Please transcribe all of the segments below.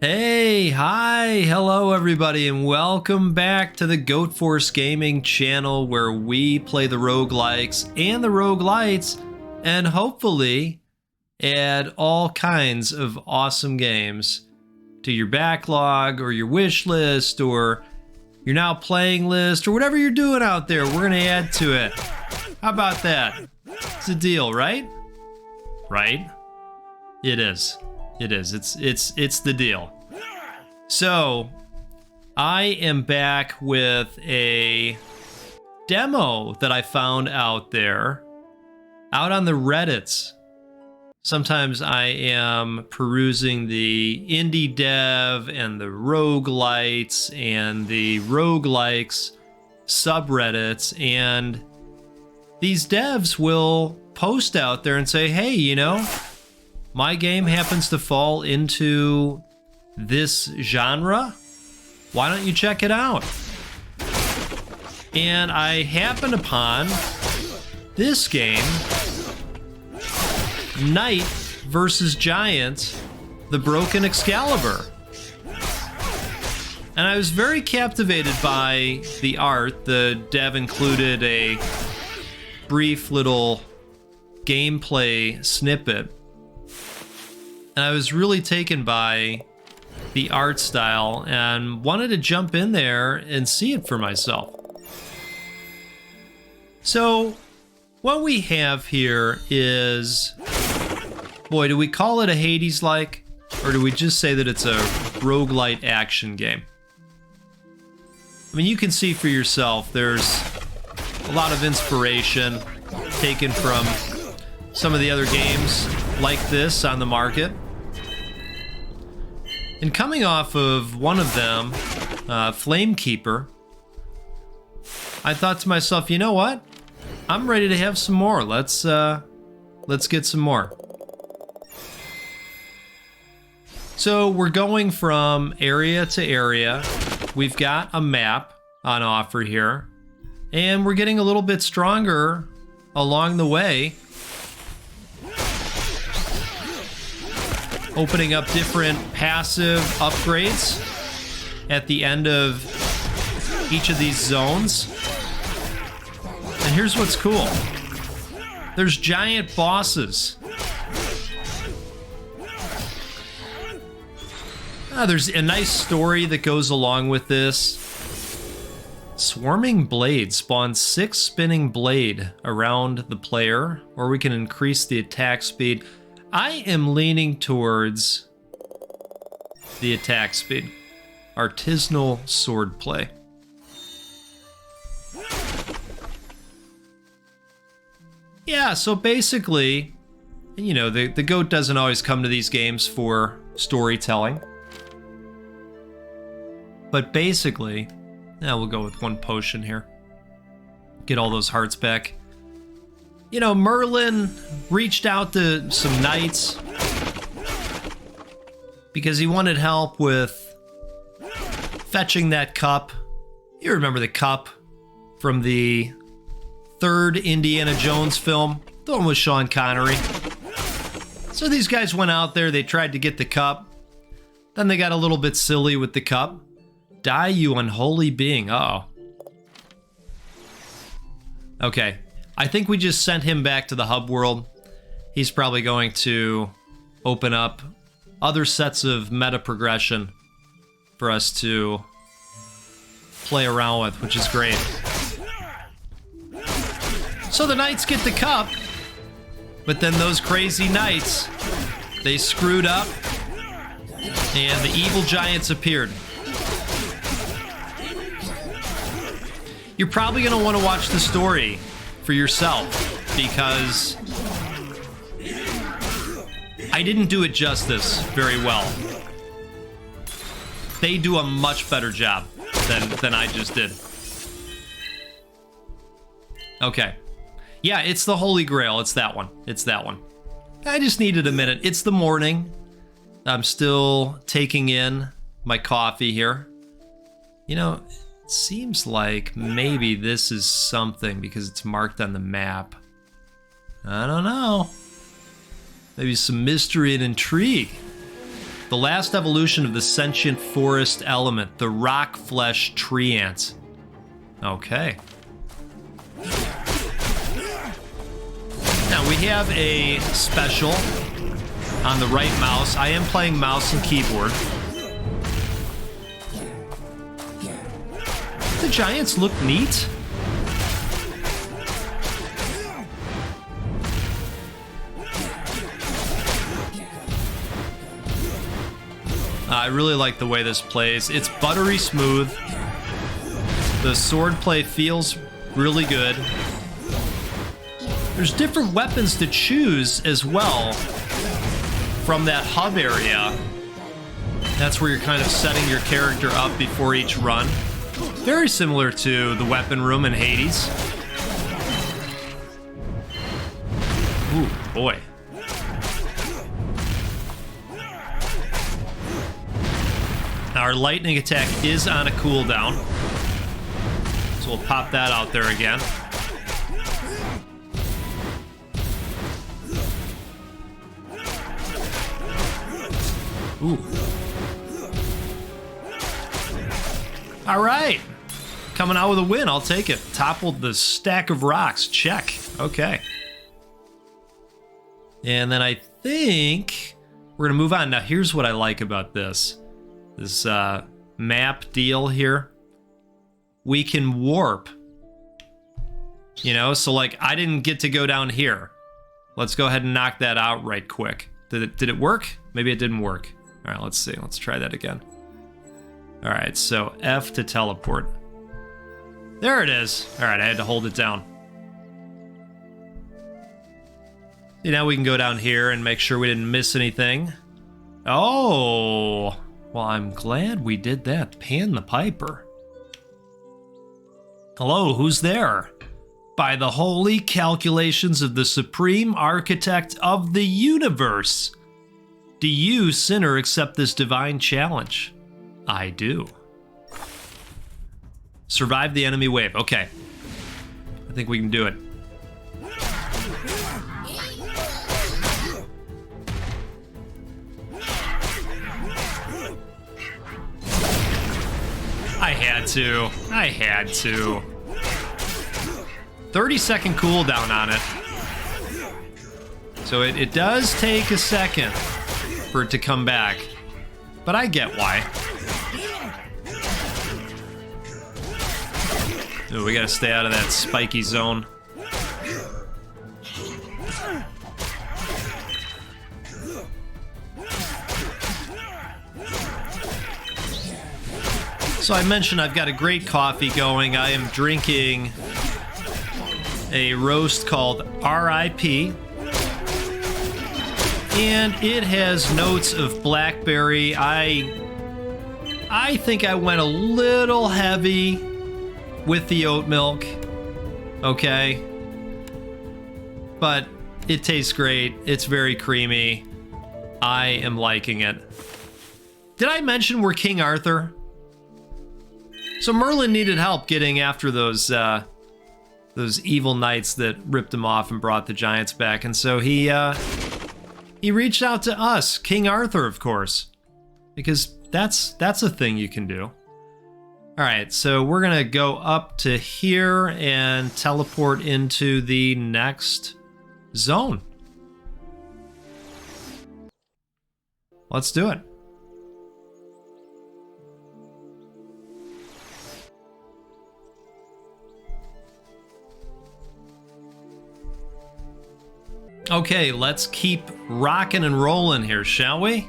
Hey, hi, hello everybody, and welcome back to the Goat Force Gaming channel where we play the roguelikes and the roguelites and hopefully add all kinds of awesome games to your backlog or your wish list or your now playing list or whatever you're doing out there. We're going to add to it. How about that? It's a deal, right? Right? It is. It is. It's the deal. So, I am back with a demo that I found out there, out on the Reddits. Sometimes I am perusing the indie dev and the roguelites and the roguelikes subreddits, and these devs will post out there and say, hey, you know, my game happens to fall into this genre. Why don't you check it out? And I happened upon this game, Knight versus Giant, the Broken Excalibur. And I was very captivated by the art. The dev included a brief little gameplay snippet. And I was really taken by the art style and wanted to jump in there and see it for myself. So what we have here is, boy, do we call it a Hades-like, or do we just say that it's a roguelite action game? I mean, you can see for yourself, there's a lot of inspiration taken from some of the other games like this on the market. And coming off of one of them, Flamekeeper, I thought to myself, you know what? I'm ready to have some more. Let's get some more. So we're going from area to area. We've got a map on offer here, and we're getting a little bit stronger along the way, opening up different passive upgrades at the end of each of these zones. And here's what's cool. There's giant bosses. There's a nice story that goes along with this. Swarming Blade spawns 6 spinning blade around the player, or we can increase the attack speed. I am leaning towards the attack speed. Artisanal swordplay. Yeah, so basically, you know, the goat doesn't always come to these games for storytelling. But basically, we'll go with 1 potion here. Get all those hearts back. You know, Merlin reached out to some knights because he wanted help with fetching that cup. You remember the cup from the 3rd Indiana Jones film, the one with Sean Connery. So these guys went out there, they tried to get the cup. Then they got a little bit silly with the cup. Die, you unholy being. Uh-oh. Okay. I think we just sent him back to the hub world. He's probably going to open up other sets of meta progression for us to play around with, which is great. So the knights get the cup, but then those crazy knights, they screwed up, and the evil giants appeared. You're probably going to want to watch the story for yourself, because I didn't do it justice very well. They do a much better job than I just did. Okay. Yeah, it's the Holy Grail. It's that one. It's that one. I just needed a minute. It's the morning. I'm still taking in my coffee here. You know, seems like maybe this is something because it's marked on the map. I don't know. Maybe some mystery and intrigue. The last evolution of the sentient forest element, the rock flesh tree ant. Okay. Now we have a special on the right mouse. I am playing mouse and keyboard. The giants look neat. I really like the way this plays. It's buttery smooth. The sword play feels really good. There's different weapons to choose as well from that hub area. That's where you're kind of setting your character up before each run. Very similar to the weapon room in Hades. Ooh, boy. Our lightning attack is on a cooldown, so we'll pop that out there again. Ooh. All right. Coming out with a win. I'll take it. Toppled the stack of rocks. Check. Okay. And then I think we're going to move on. Now, here's what I like about this. This map deal here. We can warp. You know, so like I didn't get to go down here. Let's go ahead and knock that out right quick. Did it work? Maybe it didn't work. All right, let's see. Let's try that again. All right, so F to teleport. There it is. All right, I had to hold it down. See, now we can go down here and make sure we didn't miss anything. Oh, well, I'm glad we did that. Pan the Piper. Hello, who's there? By the holy calculations of the supreme architect of the universe. Do you, sinner, accept this divine challenge? I do. Survive the enemy wave. Okay. I think we can do it. I had to. 30-second cooldown on it. So it does take a second for it to come back. But I get why. Ooh, we gotta stay out of that spiky zone. So I mentioned I've got a great coffee going. I am drinking a roast called RIP. And it has notes of blackberry. I think I went a little heavy with the oat milk. Okay. But it tastes great. It's very creamy. I am liking it. Did I mention we're King Arthur? So Merlin needed help getting after those evil knights that ripped him off and brought the giants back, and so he reached out to us, King Arthur, of course, because that's a thing you can do. All right, so we're gonna go up to here and teleport into the next zone. Let's do it. Okay, let's keep rocking and rolling here, shall we?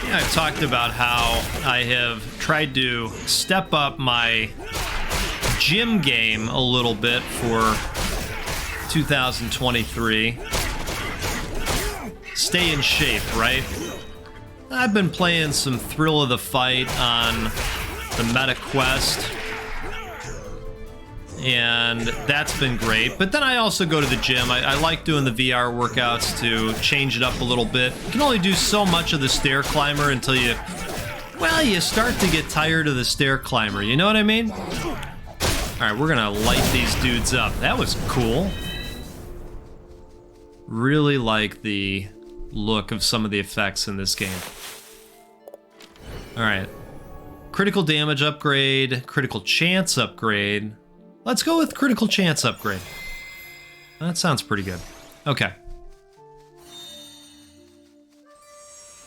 Yeah, I've talked about how I have tried to step up my gym game a little bit for 2023. Stay in shape, right? I've been playing some Thrill of the Fight on the Meta Quest, and that's been great. But then I also go to the gym. I like doing the VR workouts to change it up a little bit. You can only do so much of the stair climber until you start to get tired of the stair climber. You know what I mean? All right, we're gonna light these dudes up. That was cool. Really like the look of some of the effects in this game. All right. Critical damage upgrade, critical chance upgrade. Let's go with critical chance upgrade. That sounds pretty good. Okay.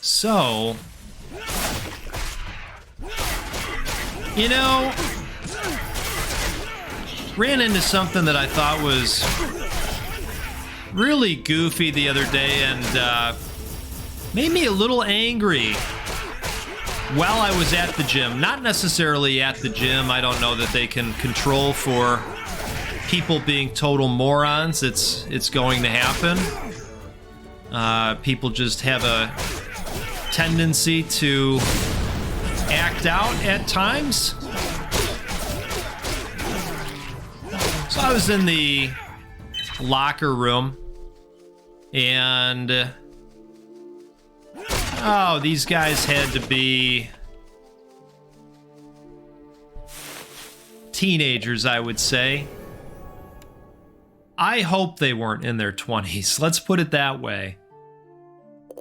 So, you know, ran into something that I thought was really goofy the other day and made me a little angry while I was at the gym. Not necessarily at the gym. I don't know that they can control for people being total morons. It's going to happen. People just have a tendency to act out at times. So I was in the locker room and oh, these guys had to be teenagers, I would say. I hope they weren't in their 20s. Let's put it that way.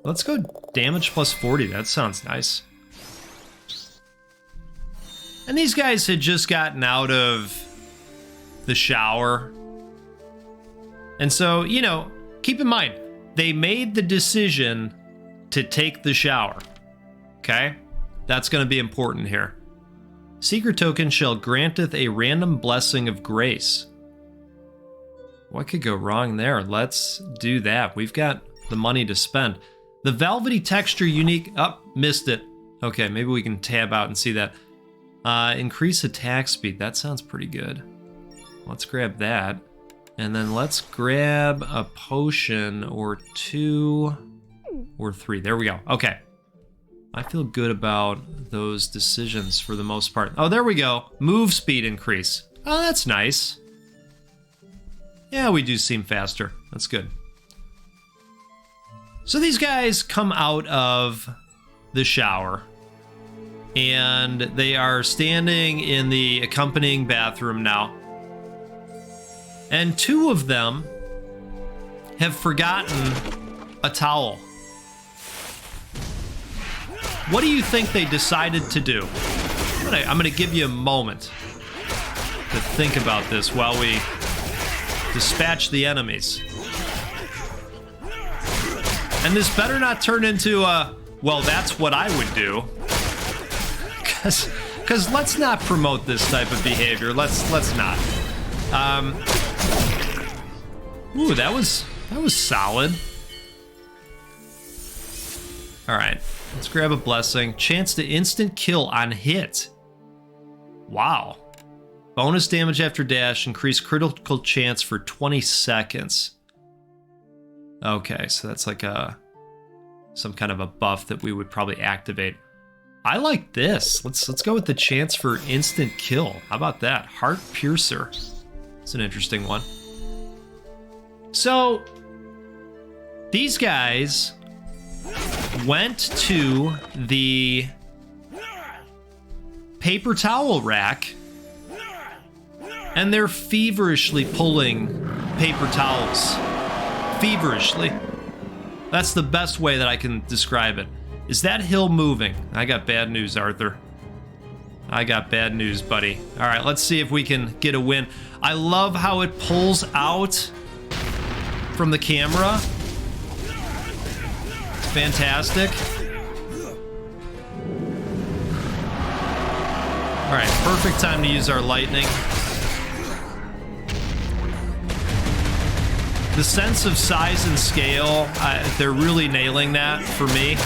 Let's go damage plus 40. That sounds nice. And these guys had just gotten out of the shower. And so, you know, keep in mind, they made the decision to take the shower. Okay? That's going to be important here. Secret token shall granteth a random blessing of grace. What could go wrong there? Let's do that. We've got the money to spend. The velvety texture unique... Oh, missed it. Okay, maybe we can tab out and see that. Increase attack speed. That sounds pretty good. Let's grab that. And then let's grab a potion or 2 or 3. There we go. Okay. I feel good about those decisions for the most part. Oh, there we go. Move speed increase. Oh, that's nice. Yeah, we do seem faster. That's good. So these guys come out of the shower and they are standing in the accompanying bathroom now. And 2 of them have forgotten a towel. What do you think they decided to do? I'm gonna give you a moment to think about this while we dispatch the enemies. And this better not turn into a, well, that's what I would do. Because let's not promote this type of behavior. Let's not. Ooh, that was solid. All right, let's grab a blessing. Chance to instant kill on hit. Wow. Bonus damage after dash. Increase critical chance for 20 seconds. Okay, so that's like some kind of a buff that we would probably activate. I like this. Let's go with the chance for instant kill. How about that? Heart Piercer. It's an interesting one. So these guys went to the paper towel rack and they're feverishly pulling paper towels. Feverishly. That's the best way that I can describe it. Is that hill moving? I got bad news, Arthur. I got bad news, buddy. All right, let's see if we can get a win. I love how it pulls out from the camera. It's fantastic. All right, perfect time to use our lightning. The sense of size and scale, they're really nailing that for me.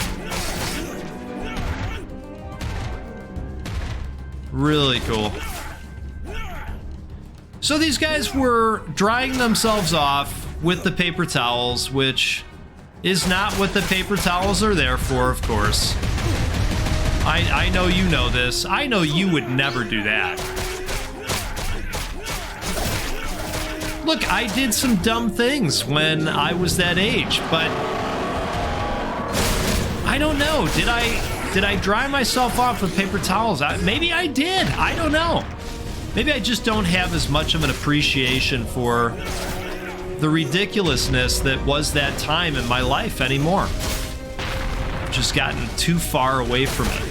Really cool. So these guys were drying themselves off with the paper towels, which is not what the paper towels are there for, of course. I know you know this. I know you would never do that. Look, I did some dumb things when I was that age, but I don't know. Did I dry myself off with paper towels? Maybe I did. I don't know. Maybe I just don't have as much of an appreciation for the ridiculousness that was that time in my life anymore. I've just gotten too far away from it.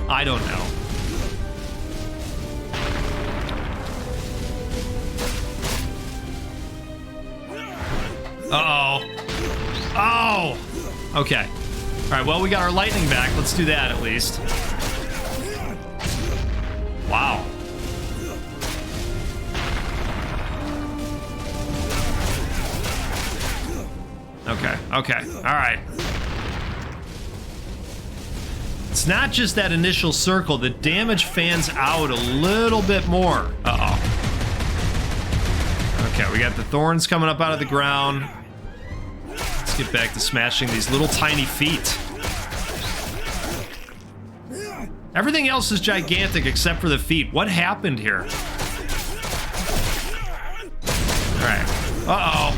I don't know. Uh-oh. Oh! Okay. All right, well, we got our lightning back. Let's do that at least. Wow. Okay, okay, all right. It's not just that initial circle. The damage fans out a little bit more. Uh-oh. Okay, we got the thorns coming up out of the ground. Let's get back to smashing these little tiny feet. Everything else is gigantic except for the feet. What happened here? All right. Uh-oh.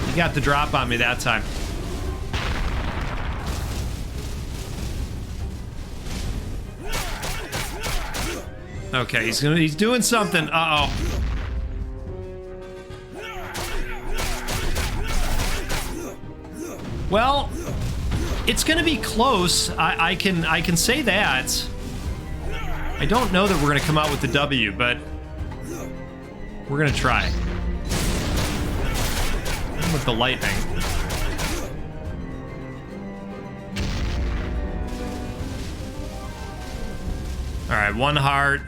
He got the drop on me that time. Okay, he's doing something. Uh-oh. Well, it's gonna be close. I can say that. I don't know that we're gonna come out with the W, but we're gonna try. With the lightning. All right, one heart.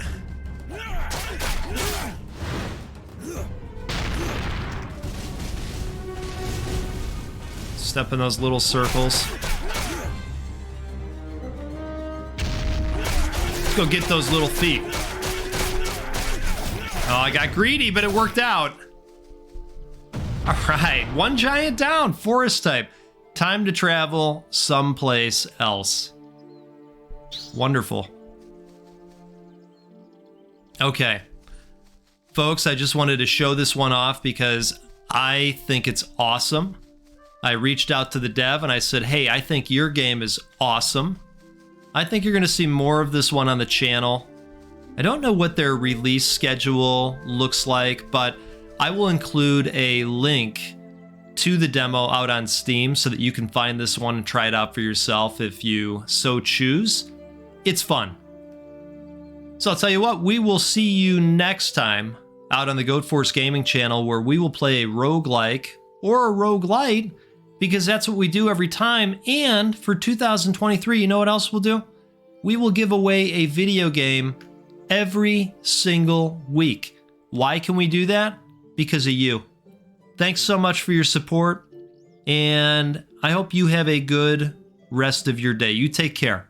Step in those little circles. Let's go get those little feet. Oh, I got greedy, but it worked out. All right, one giant down, forest type. Time to travel someplace else. Wonderful. Okay. Folks, I just wanted to show this one off because I think it's awesome. I reached out to the dev and I said, hey, I think your game is awesome. I think you're going to see more of this one on the channel. I don't know what their release schedule looks like, but I will include a link to the demo out on Steam so that you can find this one and try it out for yourself if you so choose. It's fun. So I'll tell you what, we will see you next time out on the Goat Force Gaming channel where we will play a roguelike or a roguelite because that's what we do every time. And for 2023, you know what else we'll do? We will give away a video game every single week. Why can we do that? Because of you. Thanks so much for your support, and I hope you have a good rest of your day. You take care.